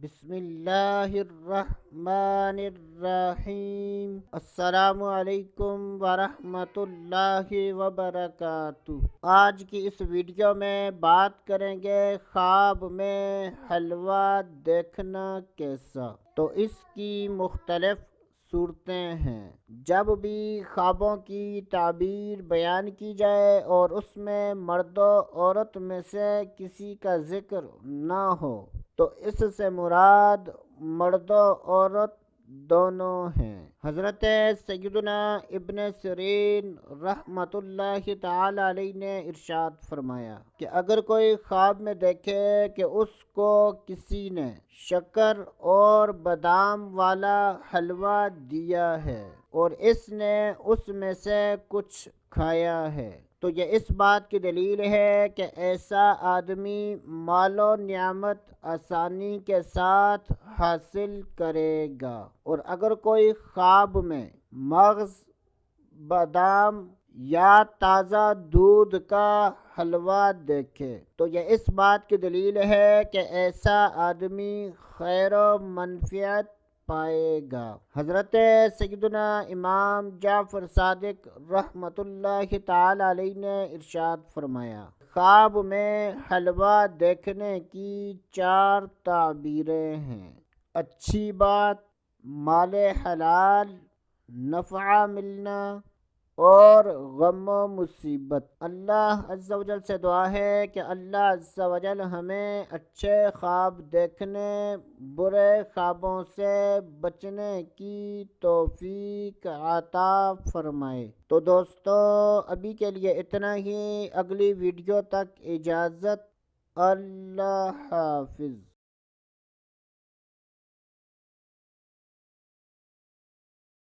بسم اللہ الرحمن الرحیم۔ السلام علیکم ورحمۃ اللہ وبرکاتہ۔ آج کی اس ویڈیو میں بات کریں گے خواب میں حلوہ دیکھنا کیسا۔ تو اس کی مختلف صورتیں ہیں۔ جب بھی خوابوں کی تعبیر بیان کی جائے اور اس میں مرد و عورت میں سے کسی کا ذکر نہ ہو تو اس سے مراد مرد و عورت دونوں ہیں۔ حضرت سیدنا ابن سیرین رحمۃ اللہ تعالی علیہ نے ارشاد فرمایا کہ اگر کوئی خواب میں دیکھے کہ اس کو کسی نے شکر اور بادام والا حلوہ دیا ہے اور اس نے اس میں سے کچھ کھایا ہے تو یہ اس بات کی دلیل ہے کہ ایسا آدمی مال و نعمت آسانی کے ساتھ حاصل کرے گا۔ اور اگر کوئی خواب میں مغز، بادام یا تازہ دودھ کا حلوہ دیکھے تو یہ اس بات کی دلیل ہے کہ ایسا آدمی خیر و منفعت پائے گا۔ حضرت سیدنا امام جعفر صادق رحمۃ اللہ تعالی علیہ نے ارشاد فرمایا، خواب میں حلوہ دیکھنے کی 4 تعبیریں ہیں: اچھی بات، مال حلال، نفع ملنا اور غم و مصیبت۔ اللہ عز و جل سے دعا ہے کہ اللہ عز و جل ہمیں اچھے خواب دیکھنے، برے خوابوں سے بچنے کی توفیق عطا فرمائے۔ تو دوستو ابھی کے لیے اتنا ہی، اگلی ویڈیو تک اجازت، اللہ حافظ۔